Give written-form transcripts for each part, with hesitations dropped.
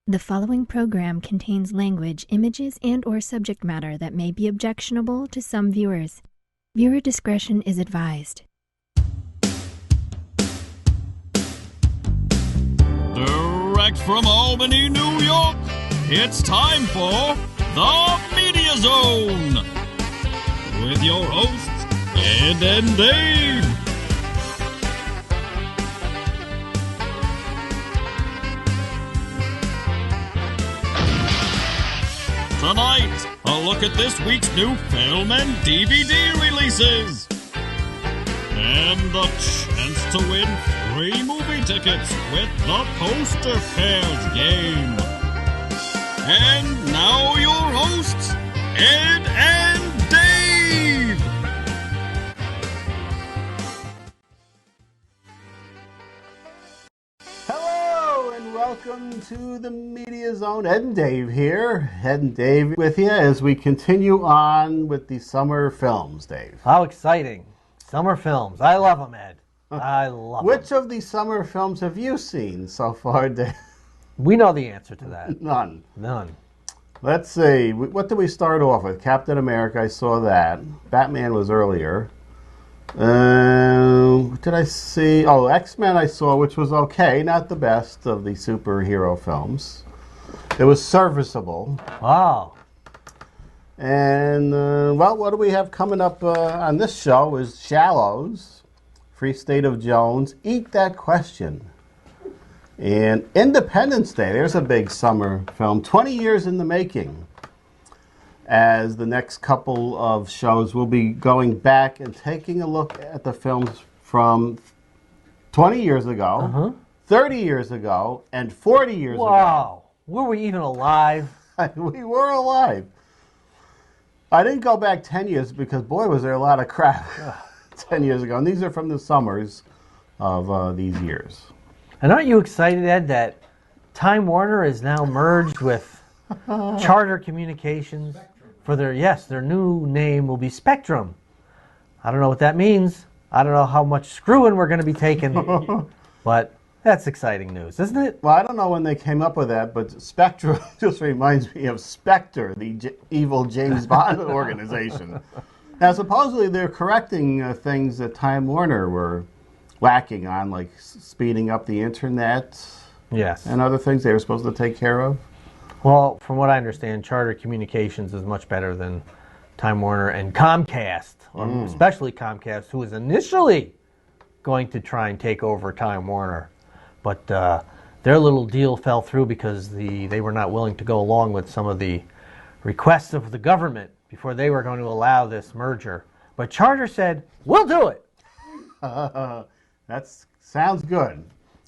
The following program contains language, images, and/or subject matter that may be objectionable to some viewers. Viewer discretion is advised. Direct from Albany, New York, it's time for The Media Zone with your hosts, Ed and Dave. Tonight, a look at this week's new film and DVD releases. And the chance to win free movie tickets with the Poster Pairs game. And now your hosts, Ed and Dave. Hello and welcome to the Media Zone. Ed and Dave here. Ed and Dave with you as we continue on with the summer films, Dave. How exciting. Summer films. I love them, Ed. I love them. Which of the summer films have you seen so far, Dave? We know the answer to that. None. None. Let's see. What did we start off with? Captain America, I saw that. Batman was earlier. What did I see? Oh, X-Men I saw, which was okay. Not the best of the superhero films. It was serviceable. Wow. And, well, what do we have coming up on this show is Shallows, Free State of Jones, Eat That Question. And Independence Day, there's a big summer film, 20 years in the making. As the next couple of shows, we'll be going back and taking a look at the films from 20 years ago, 30 years ago, and 40 years ago. Wow. Were we even alive? We were alive. I didn't go back 10 years because, boy, was there a lot of crap 10 years ago. And these are from the summers of these years. And aren't you excited, Ed, that Time Warner is now merged with Charter Communications for their new name will be Spectrum. I don't know what that means. I don't know how much screwing we're going to be taking, but that's exciting news, isn't it? Well, I don't know when they came up with that, but Spectrum just reminds me of Spectre, the evil James Bond organization. Now, supposedly they're correcting things that Time Warner were lacking on, like speeding up the internet. Yes. And other things they were supposed to take care of. Well, from what I understand, Charter Communications is much better than Time Warner and Comcast, or especially Comcast, who was initially going to try and take over Time Warner. But their little deal fell through because they were not willing to go along with some of the requests of the government before they were going to allow this merger. But Charter said, we'll do it. That sounds good.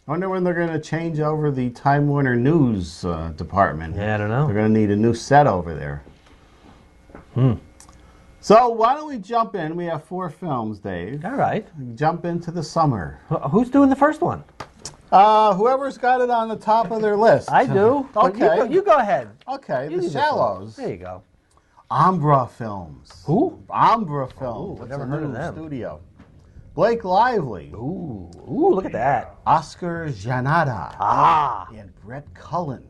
I wonder when they're going to change over the Time Warner News department. Yeah, I don't know. They're going to need a new set over there. So why don't we jump in? We have 4 films, Dave. All right. Jump into the summer. Who's doing the first one? Whoever's got it on the top of their list. I do. Okay. You go ahead. Okay, You The do this Shallows. one. There you go. Ombra Films. Who? Ombra Films. Ooh, It's never a heard of new them. studio. Blake Lively. Ooh, look at that. Oscar Janada. And Brett Cullen.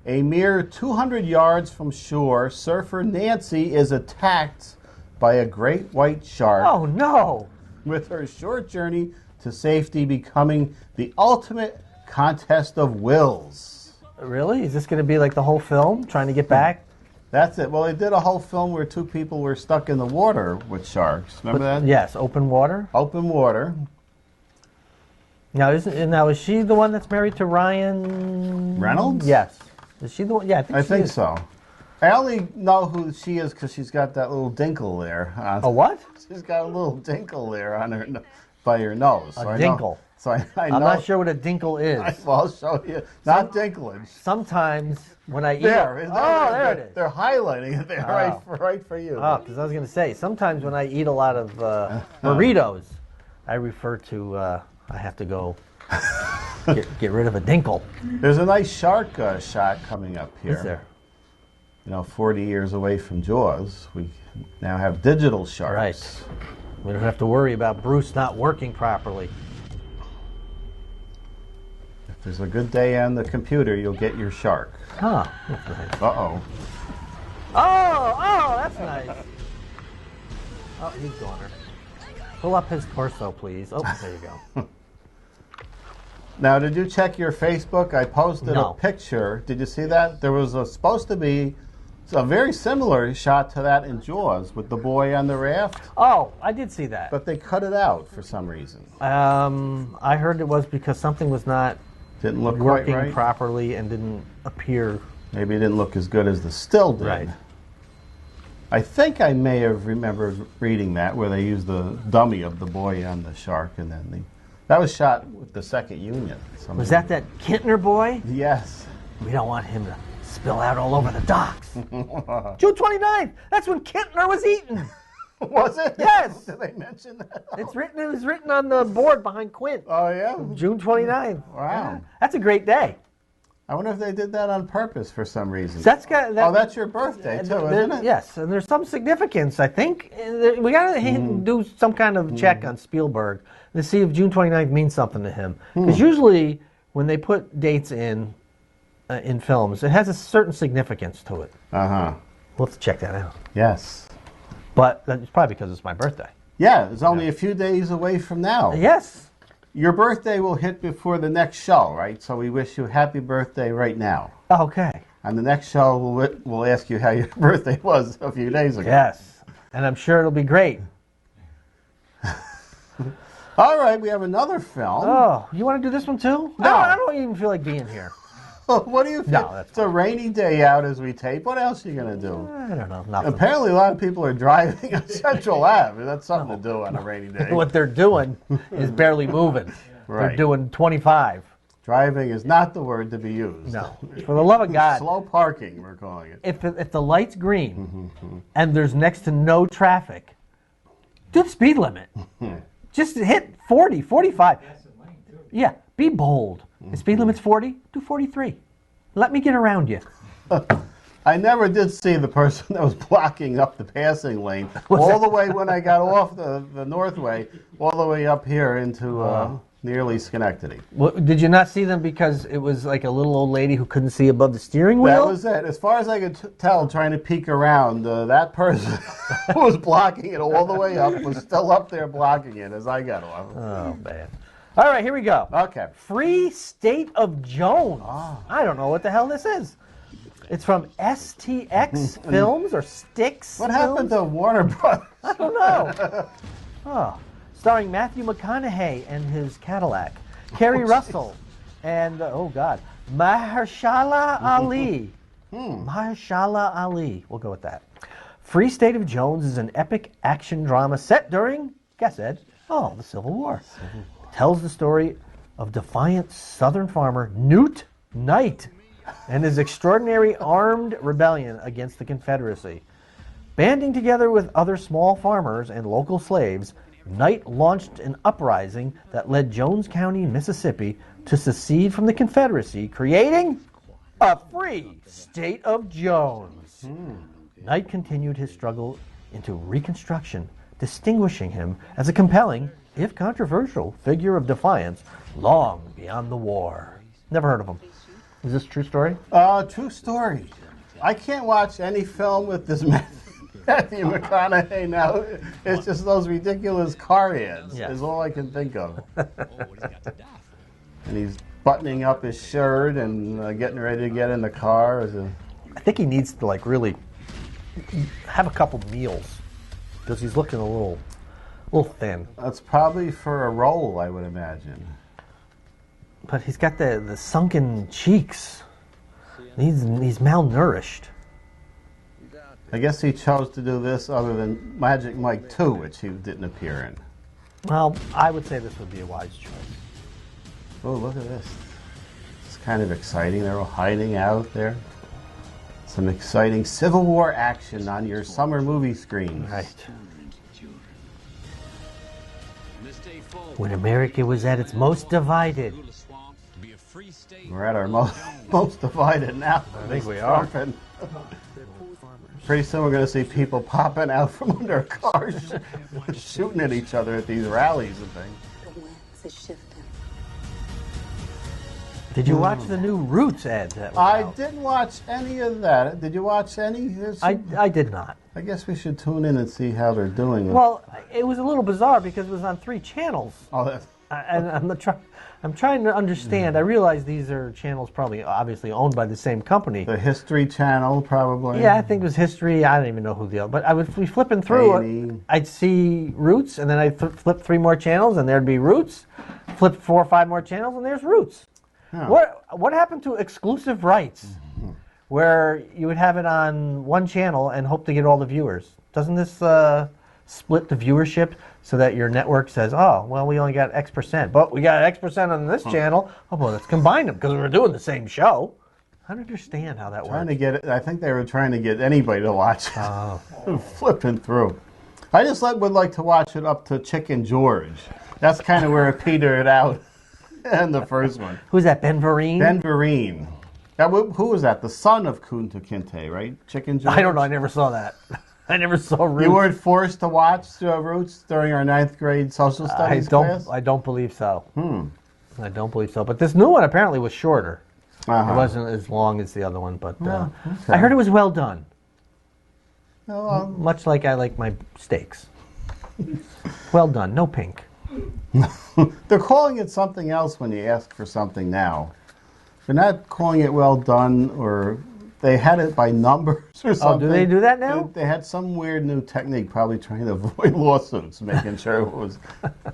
A mere 200 yards from shore, surfer Nancy is attacked by a great white shark, Oh, no. with her short journey to safety becoming the ultimate contest of wills. Really? Is this going to be like the whole film, trying to get back? That's it. Well, they did a whole film where 2 people were stuck in the water with sharks. Remember that? Yes, open water. Open water. Now, is she the one that's married to Ryan Reynolds? Yes. Is she the one? Yeah, I think so. I only know who she is because she's got that little dinkle there. A what? She's got a little dinkle there on her by her nose. A dinkle. So I know. I'm not sure what a dinkle is. Well, I'll show you. Not dinklage. Sometimes when I eat There. it, there it is. They're highlighting it there, right for you. Oh, because I was going to say, sometimes when I eat a lot of burritos, I refer to, I have to go get rid of a dinkle. There's a nice shark shot coming up here. Is there? 40 years away from Jaws, we now have digital sharks. Right. We don't have to worry about Bruce not working properly. there's a good day on the computer, you'll get your shark. Oh, that's nice. Uh-oh. Oh, that's nice. Oh, he's going her. Pull up his torso, please. Oh, there you go. Now, did you check your Facebook? I posted No. a picture. Did you see that? There was supposed to be a very similar shot to that in Jaws with the boy on the raft, Oh, I did see that. but they cut it out for some reason. I heard it was because something was not Didn't look quite working right. properly and didn't appear. Maybe it didn't look as good as the still did. Right. I think I may have remembered reading that where they used the dummy of the boy on the shark, and then that was shot with the second unit. Was that Kintner boy? Yes. We don't want him to spill out all over the docks. June 29th. That's when Kintner was eaten. Was it? Yes. Did they mention that? It was written on the board behind Quint. Oh, yeah? June 29th. Wow. Yeah. That's a great day. I wonder if they did that on purpose for some reason. Oh, that's your birthday, too, isn't it? Yes, and there's some significance, I think. We got to do some kind of check on Spielberg to see if June 29th means something to him. Because usually when they put dates in films, it has a certain significance to it. Uh-huh. We'll have to check that out. Yes. But it's probably because it's my birthday. Yeah, it's only a few days away from now. Yes. Your birthday will hit before the next show, right? So we wish you a happy birthday right now. Okay. On the next show, we'll ask you how your birthday was a few days ago. Yes. And I'm sure it'll be great. All right, we have another film. Oh, you want to do this one too? No. I don't even feel like being here. What do you feel? No, that's it's a rainy day out as we tape. What else are you going to do? I don't know. Nothing. Apparently, a lot of people are driving on Central Ave. That's something to do on a rainy day. What they're doing is barely moving. Right. They're doing 25. Driving is not the word to be used. No. For the love of God. Slow parking, we're calling it. If the light's green and there's next to no traffic, do the speed limit. Just hit 40, 45. Yeah, be bold. The speed limit's 40, do 43. Let me get around you. I never did see the person that was blocking up the passing lane all the way when I got off the Northway, all the way up here into nearly Schenectady. Well, did you not see them because it was like a little old lady who couldn't see above the steering wheel? That was it. As far as I could tell, trying to peek around, that person who was blocking it all the way up was still up there blocking it as I got off. Oh, man. All right, here we go. Okay. Free State of Jones. I don't know what the hell this is. It's from STX Films or Styx. What happened to Warner Brothers? I don't know. Starring Matthew McConaughey and his Cadillac, Kerry Russell, and Mahershala Ali. Mahershala Ali. We'll go with that. Free State of Jones is an epic action drama set during, guess Ed, the Civil War. Tells the story of defiant Southern farmer Newt Knight and his extraordinary armed rebellion against the Confederacy. Banding together with other small farmers and local slaves, Knight launched an uprising that led Jones County, Mississippi, to secede from the Confederacy, creating a free state of Jones. Knight continued his struggle into Reconstruction, distinguishing him as a compelling, if controversial, figure of defiance long beyond the war. Never heard of him. Is this a true story? True story. I can't watch any film with this Matthew McConaughey now. It's just those ridiculous car ads is all I can think of. And he's buttoning up his shirt and getting ready to get in the car. I think he needs to really have a couple meals because he's looking a little thin. That's probably for a role, I would imagine. But he's got the sunken cheeks. He's malnourished. I guess he chose to do this other than Magic Mike 2, which he didn't appear in. Well, I would say this would be a wise choice. Oh, look at this. It's kind of exciting. They're all hiding out there. Some exciting Civil War action on your summer movie screens. Right. When America was at its most divided. We're at our most divided now. I think we are. Pretty soon we're going to see people popping out from under cars shooting at each other at these rallies and things. The winds are shifting. Did you watch the new Roots ad? That was I out? didn't watch any of that. Did you watch any? I did not. I guess we should tune in and see how they're doing. Well, it was a little bizarre because it was on 3 channels. Oh, that's... And I'm trying to understand. I realize these are channels probably obviously owned by the same company. The History Channel, probably. Yeah, I think it was History. I don't even know who the other. But I would be flipping through it. I'd see Roots, and then I'd flip 3 more channels, and there'd be Roots. Flip 4 or 5 more channels, and there's Roots. Huh. What happened to exclusive rights, where you would have it on one channel and hope to get all the viewers? Doesn't this split the viewership so that your network says, oh, well, we only got X%, but we got X% on this channel. Oh, well, let's combine them because we're doing the same show. I don't understand how that works. I think they were trying to get anybody to watch it. Flipping through. I just would like to watch it up to Chicken George. That's kind of where it petered out in the first one. Who's that, Ben Vereen? Ben Vereen. Who was that? The son of Kunta Kinte, right? Chicken George? I don't know. I never saw that. I never saw Roots. You weren't forced to watch Roots during our 9th grade social studies class? I don't believe so. I don't believe so. But this new one apparently was shorter. It wasn't as long as the other one, but okay. I heard it was well done. Much like I like my steaks. Well done. No pink. They're calling it something else when you ask for something now. They're not calling it well done, or they had it by numbers or something. Oh, do they do that now? They had some weird new technique, probably trying to avoid lawsuits, making sure it was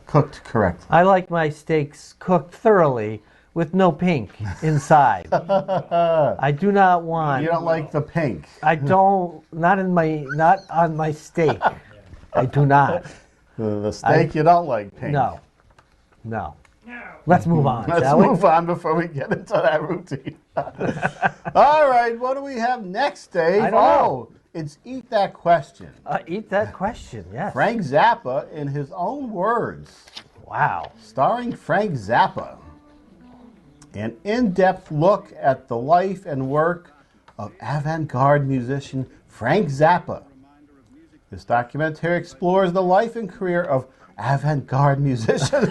cooked correctly. I like my steaks cooked thoroughly with no pink inside. I do not want... You don't like the pink? I don't... Not on my steak. I do not. The steak, you don't like pink? No. Let's move on, Let's move on before we get into that routine. All right, what do we have next, Dave? I don't know. It's Eat That Question. Eat That Question, yes. Frank Zappa, in his own words. Wow. Starring Frank Zappa. An in-depth look at the life and work of avant-garde musician Frank Zappa. This documentary explores the life and career of avant-garde musician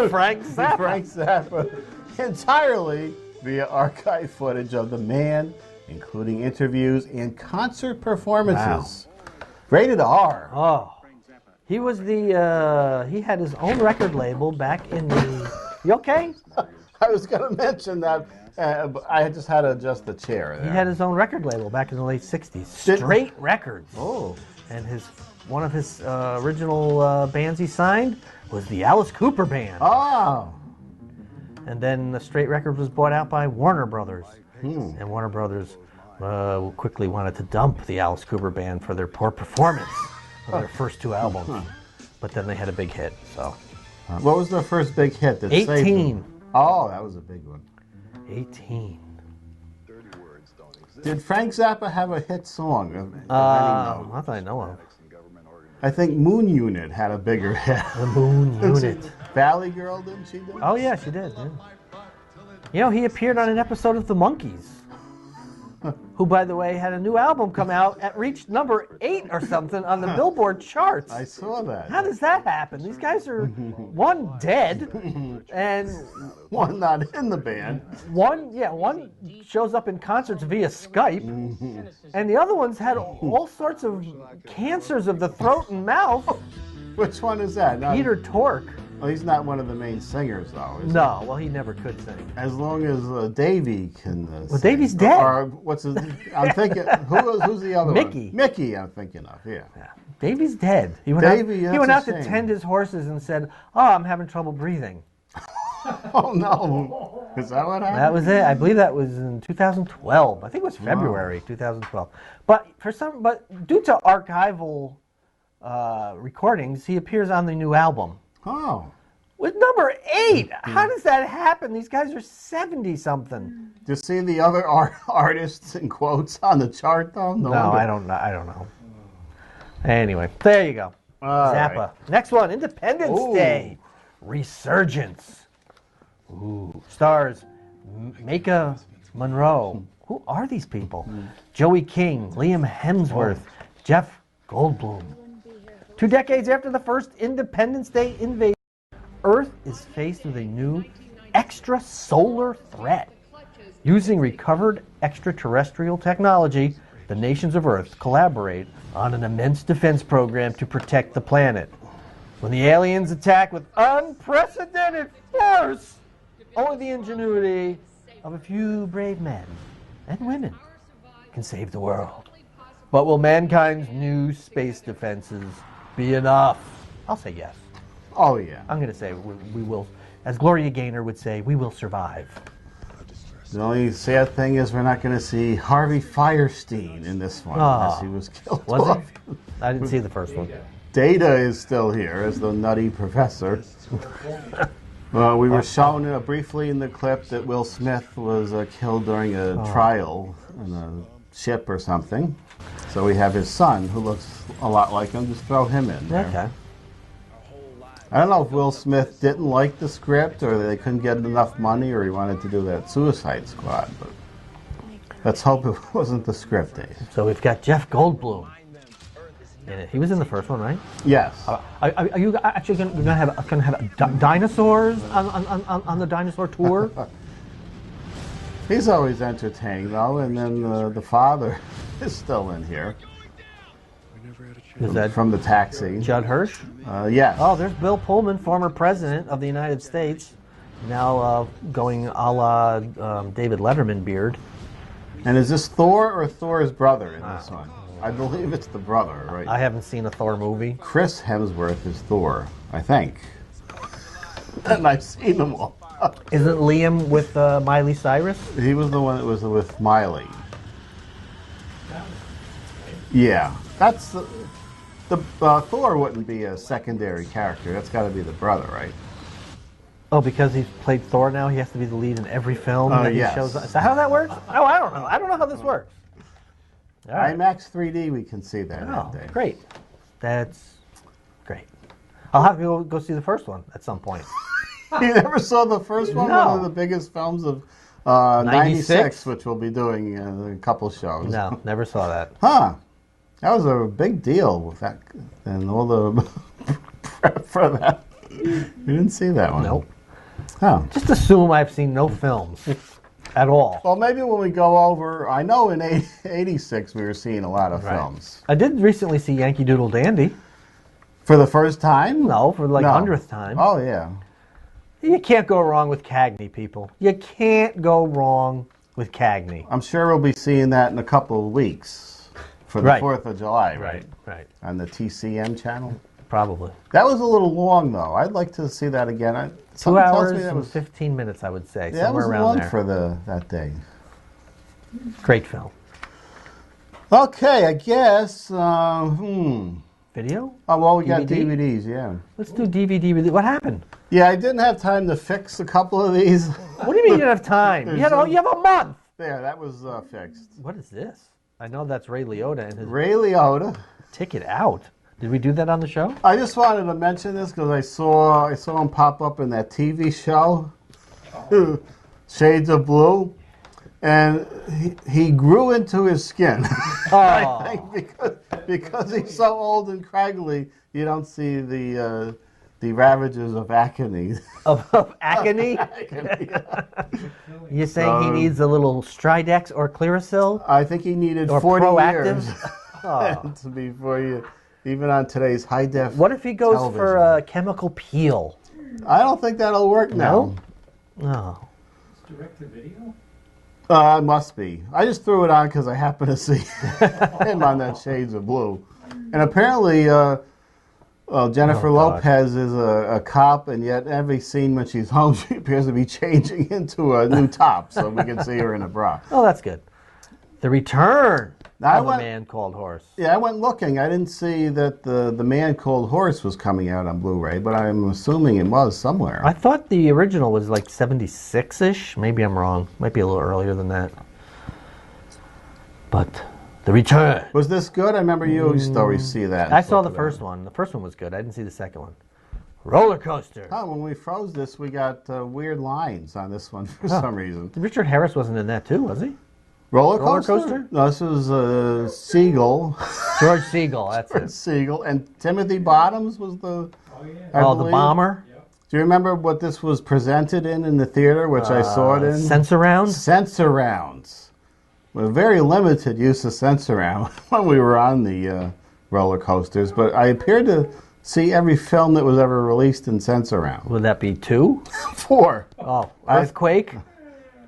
Frank Zappa entirely via archive footage of the man, including interviews and concert performances. Wow. Rated R. Oh. He was he had his own record label back in the... You okay? I was going to mention that. I just had to adjust the chair there. He had his own record label back in the late 60s. Straight Records. Oh. And one of his original bands he signed was the Alice Cooper Band. Oh. And then the Straight Records was bought out by Warner Brothers. And Warner Brothers quickly wanted to dump the Alice Cooper Band for their poor performance of their first 2 albums. But then they had a big hit. So. What was their first big hit? 18. Oh, that was a big one. 18. Did Frank Zappa have a hit song? Not that I know of. I think Moon Unit had a bigger hit. The Moon Unit. Valley Girl, didn't she do? Oh, yeah, she did. Yeah. You know, he appeared on an episode of The Monkees, who, by the way, had a new album come out at reached number 8 or something on the Billboard charts. I saw that. How does that happen? These guys are, one dead, and... One not in the band. One shows up in concerts via Skype, and the other ones had all sorts of cancers of the throat and mouth. Which one is that? Peter Tork. Well, he's not one of the main singers, though, is No, well, he never could sing. As long as Davey can Well, Davey's dead. Or what's his... I'm thinking... who's the other Mickey. one? Mickey, I'm thinking of, yeah. Davey's dead. He went out to tend his horses and said, oh, I'm having trouble breathing. Oh, no. Is that what happened? That was it. I believe that was in 2012. I think it was February 2012. But due to archival recordings, he appears on the new album. Oh. With number 8. How does that happen? These guys are 70-something. Do you see the other artists in quotes on the chart, though? No, I don't know. Anyway, there you go. Zappa. Right. Next one, Independence Day. Resurgence. Ooh. Stars Micah Monroe. Who are these people? Joey King, Liam Hemsworth, Jeff Goldblum. 2 decades after the first Independence Day invasion, Earth is faced with a new extrasolar threat. Using recovered extraterrestrial technology, the nations of Earth collaborate on an immense defense program to protect the planet. When the aliens attack with unprecedented force, only the ingenuity of a few brave men and women can save the world. But will mankind's new space defenses be enough? I'll say yes. Oh, yeah. I'm going to say we will, as Gloria Gaynor would say, we will survive. The only sad thing is we're not going to see Harvey Fierstein in this one, as he was killed Was off. he? I didn't see the first one. Data is still here as the nutty professor. We were shown briefly in the clip that Will Smith was killed during a trial in a ship or something. So we have his son, who looks a lot like him. Just throw him in there. Okay. I don't know if Will Smith didn't like the script, or they couldn't get enough money, or he wanted to do that Suicide Squad. But let's hope it wasn't the script, Dave. So we've got Jeff Goldblum in it. He was in the first one, right? Yes. Are you actually going to have dinosaurs on the dinosaur tour? He's always entertaining, though, and then the father is still in here. Is that From the Taxi. Judd Hirsch? Yes. Oh, there's Bill Pullman, former president of the United States, now going a la David Letterman beard. And is this Thor or Thor's brother in this one? I believe it's the brother, right? I haven't seen a Thor movie. Chris Hemsworth is Thor, I think. And I've seen them all. Isn't Liam with Miley Cyrus? He was the one that was with Miley. Yeah. That's the Thor wouldn't be a secondary character. That's got to be the brother, right? Oh, because he's played Thor now, he has to be the lead in every film that yes. he shows up. Is that how that works? Oh, I don't know. I don't know how this works. All right. IMAX 3D, we can see that. Oh, day. great. That's great. I'll have to go see the first one at some point. You never saw the first one? No. One of the biggest films of 96? 96, which we'll be doing in a couple shows. No, never saw that. Huh. That was a big deal with that and all the prep for that. You didn't see that one? Nope. Oh. Just assume I've seen no films at all. Well, maybe when we go over, I know in 86 we were seeing a lot of films. I did recently see Yankee Doodle Dandy. For the first time? No, for like No. 100th time. Oh, yeah. You can't go wrong with Cagney, people. You can't go wrong with Cagney. I'm sure we'll be seeing that in a couple of weeks for the Right. 4th of July, right? Right. On the TCM channel. Probably. That was a little long, though. I'd like to see that again. 2 something tells hours me that and was 15 minutes, I would say. Yeah, that somewhere was around long there. for that day. Great film. Okay, I guess. Video? Oh, well, we got DVD? DVDs, yeah. Let's do DVD. What happened? Yeah, I didn't have time to fix a couple of these. What do you mean you didn't have time? You have a month. There, that was fixed. What is this? I know that's Ray Liotta and his Ray Liotta. Ticket Out. Did we do that on the show? I just wanted to mention this because I saw him pop up in that TV show, Shades of Blue, and he grew into his skin. I think because he's so old and craggly, you don't see the ravages of acne. Of acne? You're saying he needs a little Stridex or Clearasil? I think he needed Or 40 Proactive? years before you, even on today's high def. What if he goes television. for a chemical peel? I don't think that'll work now. No. Direct to video? It must be. I just threw it on because I happened to see him on that Shades of Blue. And apparently, Jennifer Lopez is a cop, and yet every scene when she's home, she appears to be changing into a new top, so we can see her in a bra. Oh, that's good. The Return Now, of a Man Called Horse. Yeah, I went looking. I didn't see that the Man Called Horse was coming out on Blu-ray, but I'm assuming it was somewhere. I thought the original was like 76-ish. Maybe I'm wrong. Might be a little earlier than that. But The Return. Was this good? I remember you used to always see that. I saw the first one. The first one was good. I didn't see the second one. Roller Coaster. Oh, when we froze this, we got weird lines on this one for some reason. Richard Harris wasn't in that too, was he? Roller Roller coaster? Coaster? No, this was Siegel. George Siegel, that's it. Siegel. And Timothy Bottoms was the... Oh, yeah. I Oh, the believe. bomber? Do you remember what this was presented in the theater, which I saw it in? Sense-A-Round? Sense-A-Rounds. A very limited use of Sense-A-Round when we were on the roller coasters, but I appeared to see every film that was ever released in Sense-A-Round. Would that be 2? 4. Oh, Earthquake,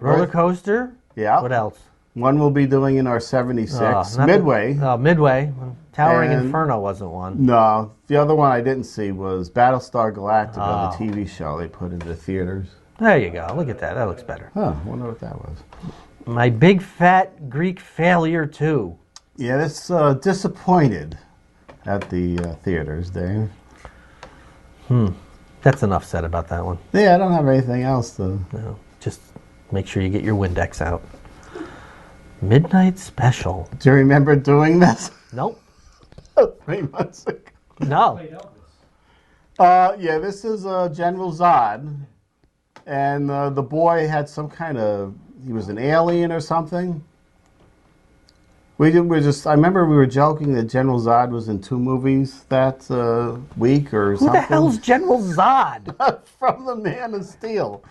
roller coaster. Yeah. What else? One we'll be doing in our 76. Midway. Midway. Towering And- Inferno wasn't one. No, the other one I didn't see was Battlestar Galactica, the TV show they put into theaters. There you go. Look at that. That looks better. Huh, I wonder what that was. My Big Fat Greek Failure 2. Yeah, that's disappointed at the theaters, Dave. That's enough said about that one. Yeah, I don't have anything else to... No, just make sure you get your Windex out. Midnight Special. Do you remember doing this? Nope. 3 months ago. No. Played Elvis. Yeah, this is General Zod. And the boy had some kind of... He was an alien or something. I remember we were joking that General Zod was in 2 movies that week or Who something. the hell's General Zod? From the Man of Steel.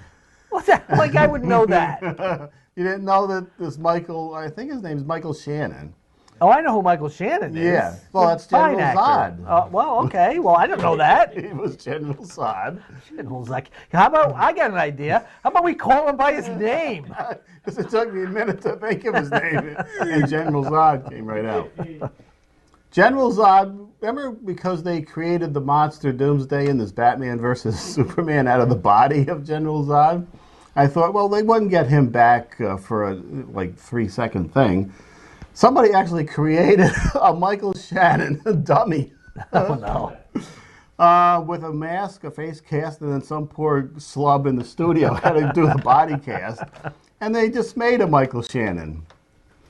What the hell? Like I would know that. You didn't know that this Michael, I think his name's Michael Shannon. Oh, I know who Michael Shannon is. Yeah. Well, that's Fine General actor. Zod. Well, okay. Well, I didn't know that. He was General Zod. General's like, how about, I got an idea. How about we call him by his name? Because it took me a minute to think of his name, and General Zod came right out. General Zod, remember because they created the monster Doomsday in this Batman versus Superman out of the body of General Zod? I thought, well, they wouldn't get him back for a 3-second thing. Somebody actually created a Michael Shannon dummy. Oh, no. With a mask, a face cast, and then some poor slub in the studio had to do the body cast. And they just made a Michael Shannon.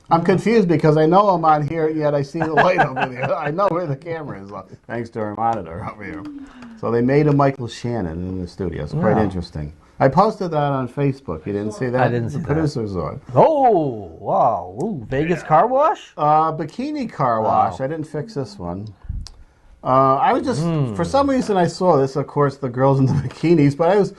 I'm confused because I know I'm on here, yet I see the light over there. I know where the camera is, thanks to our monitor over here. So they made a Michael Shannon in the studio. It's quite interesting. I posted that on Facebook. You didn't see that? I didn't see the that. Producers saw it. Oh, wow. Ooh, Vegas Car Wash? Bikini Car Wash. I didn't fix this one. I was just, for some reason I saw this, of course, the girls in the bikinis, but I was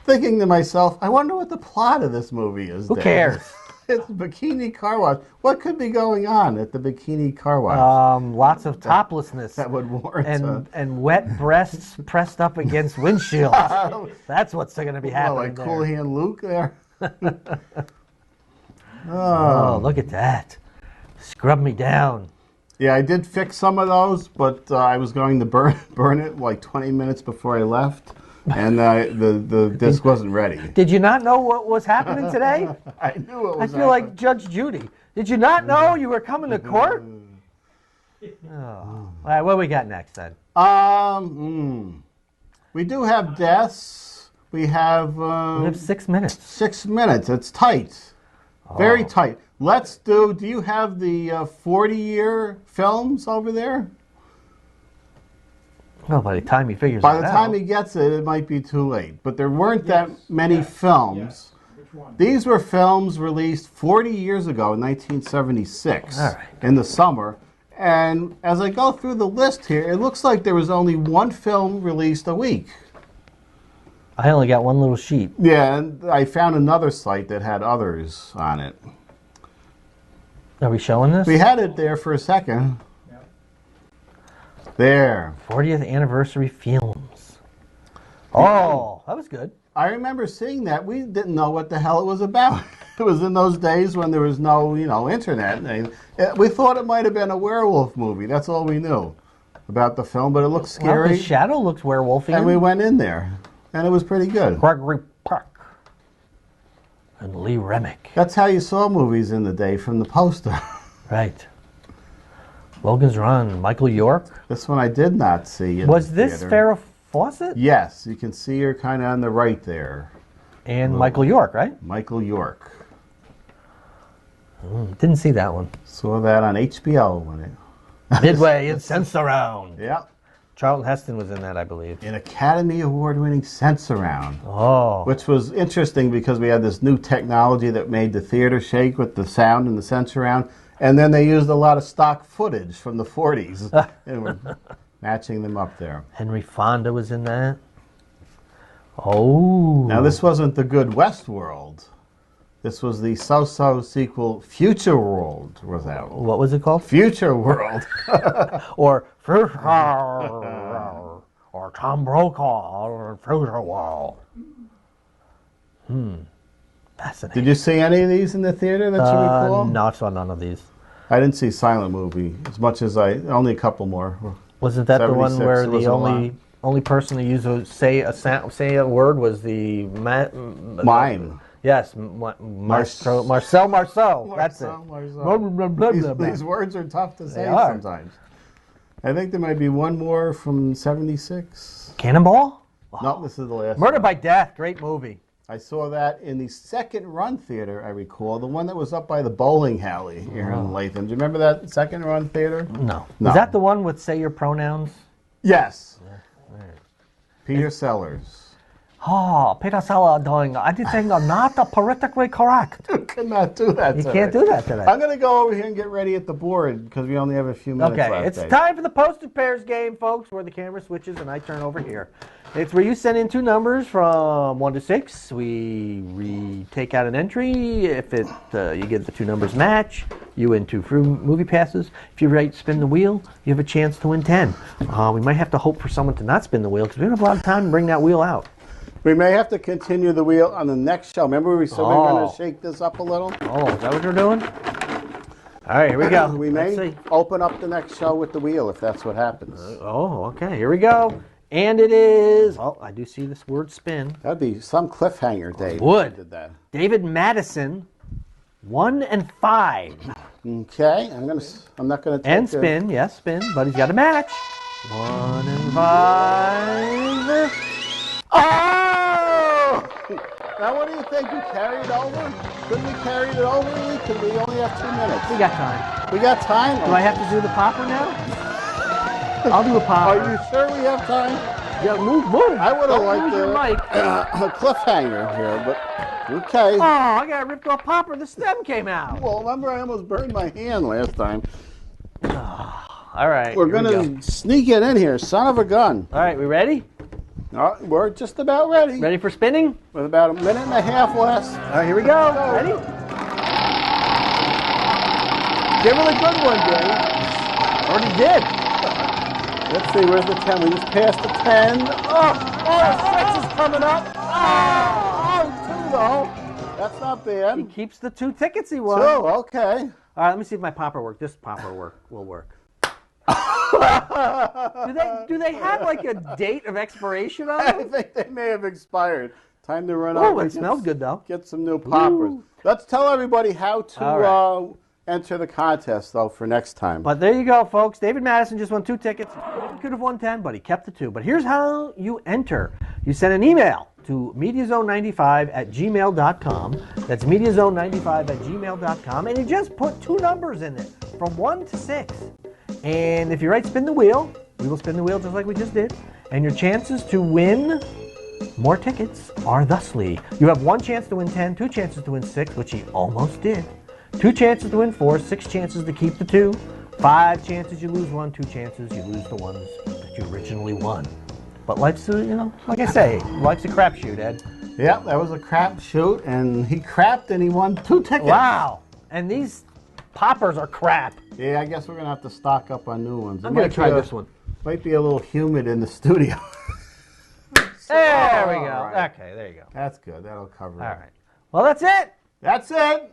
thinking to myself, I wonder what the plot of this movie is. Who cares? It's Bikini Car Wash. What could be going on at the Bikini Car Wash? Lots of toplessness. That would warrant and wet breasts pressed up against windshields. That's what's going to be happening like there. Cool Hand Luke there. Oh, look at that. Scrub me down. Yeah, I did fix some of those, but I was going to burn it like 20 minutes before I left, and the disc wasn't ready. Did you not know what was happening today? I knew it was. I feel like Judge Judy. Did you not know you were coming to court? Oh. All right, what do we got next then? We do have deaths. We have 6 minutes. 6 minutes. It's tight, very tight. Let's do you have the 40-year films over there? Well, by the time he figures By it the out. time he gets it, it might be too late. But there weren't that many films. Yes. Which one? These were films released 40 years ago in 1976 All right. in the summer. And as I go through the list here, it looks like there was only one film released a week. I only got one little sheet. Yeah, and I found another site that had others on it. Are we showing this? We had it there for a second. Yep. There. 40th anniversary films. Oh, that was good. I remember seeing that. We didn't know what the hell it was about. It was in those days when there was no, internet. We thought it might have been a werewolf movie. That's all we knew about the film, but it looked Well, scary. the shadow looks werewolfy. And we went in there, and it was pretty good. Gregory Peck and Lee Remick. That's how you saw movies in the day, from the poster. Right. Logan's Run, Michael York. This one I did not see. In Was the this theater. Farrah Fawcett? Yes, you can see her kind of on the right there. And Michael York, right? Michael York. Didn't see that one. Saw that on HBO when it. Midway and Sense Around. Yeah. Charlton Heston was in that, I believe. An Academy Award-winning Sense-A-Round. Oh. Which was interesting because we had this new technology that made the theater shake with the sound and the Sense-A-Round. And then they used a lot of stock footage from the 40s. And we're matching them up there. Henry Fonda was in that. Oh. Now, this wasn't the good Westworld. This was the so-so sequel, Future World, was out. What was it called? Future World. Or or Tom Brokaw or Future World. Fascinating. Did you see any of these in the theater that you recall? No, I saw none of these. I didn't see Silent Movie as much as only a couple more. Wasn't that the one 76 where was the a lot. only person to use say a word was the Mime. Yes, Marcel. That's it. Marcel. These words are tough to say are. sometimes. I think there might be one more from 76. Cannonball? No, this is the last Murder one. by Death. Great movie. I saw that in the second run theater, I recall. The one that was up by the bowling alley here in Latham. Do you remember that second run theater? No. No. Is that the one with Say Your Pronouns? Yes. Peter Sellers. Oh, Peter Sellers doing anything not politically correct. You cannot do that You today. can't do that today. I'm going to go over here and get ready at the board because we only have a few minutes Okay, left. it's Dave. time for the posted pairs game, folks, where the camera switches and I turn over here. It's where you send in two numbers from 1 to 6. We take out an entry. If you get the two numbers match, you win 2 free movie passes. If you spin the wheel, you have a chance to win 10. We might have to hope for someone to not spin the wheel because we don't have a lot of time to bring that wheel out. We may have to continue the wheel on the next show. Remember we said we were going to shake this up a little? Oh, is that what you're doing? All right, here we go. We Let's may see. open up the next show with the wheel if that's what happens. Oh, okay, here we go. And it is, oh, I do see this word spin. That'd be some cliffhanger, Dave. Would. if you did that. David Madison, 1 and 5. Okay, I'm not gonna take And spin, yes, spin, but he's got a match. 1 and 5. Oh! Now what do you think? You carried over? Couldn't we carry it over? We only have 2 minutes. We got time. We got time? Do I have to do the popper now? I'll do a popper. Are you sure we have time? Yeah, move. I would have Don't liked lose your mic. a cliffhanger here, but okay. Oh, I got ripped off popper. The stem came out. Well, remember I almost burned my hand last time. All right. We're here we going go. to sneak it in here, son of a gun. All right, we ready? We're just about ready. Ready for spinning? With about a minute and a half left. All right, here we go. Ready? Give it a good one, Dave. Already did. Let's see, where's the 10? We just passed the 10. Oh, 6 is coming up. Oh, 2 though. That's not He bad. keeps the 2 tickets he 2, won. okay. All right, let me see if my popper worked. This popper will work. do they have like a date of expiration on I them? think they may have expired. Time to run Oh, over it and smells good though. get some new poppers. Ooh. Let's tell everybody how to All enter the contest, though, for next time. But there you go, folks. David Madison just won 2 tickets. Could have won 10, but he kept the 2. But here's how you enter. You send an email to mediazone95@gmail.com. That's mediazone95@gmail.com. And you just put 2 numbers in it, from 1 to 6. And if you write spin the wheel, we will spin the wheel just like we just did. And your chances to win more tickets are thusly. You have 1 chance to win 10, 2 chances to win 6, which he almost did. 2 chances to win 4, 6 chances to keep the 2, 5 chances you lose 1, 2 chances you lose the ones that you originally won. But life's, like I say, life's a crapshoot, Ed. Yeah, that was a crap shoot, and he crapped and he won 2 tickets. Wow. And these poppers are crap. Yeah, I guess we're going to have to stock up on new ones. I'm going to try this one. Might be a little humid in the studio. There we go. All right. Okay, there you go. That's good. That'll cover it. All right. Well, that's it. That's it.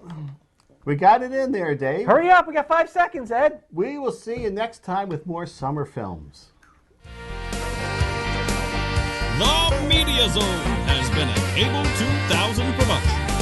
We got it in there, Dave. Hurry up. We got 5 seconds, Ed. We will see you next time with more summer films. The Media Zone has been a Cable 2000 production.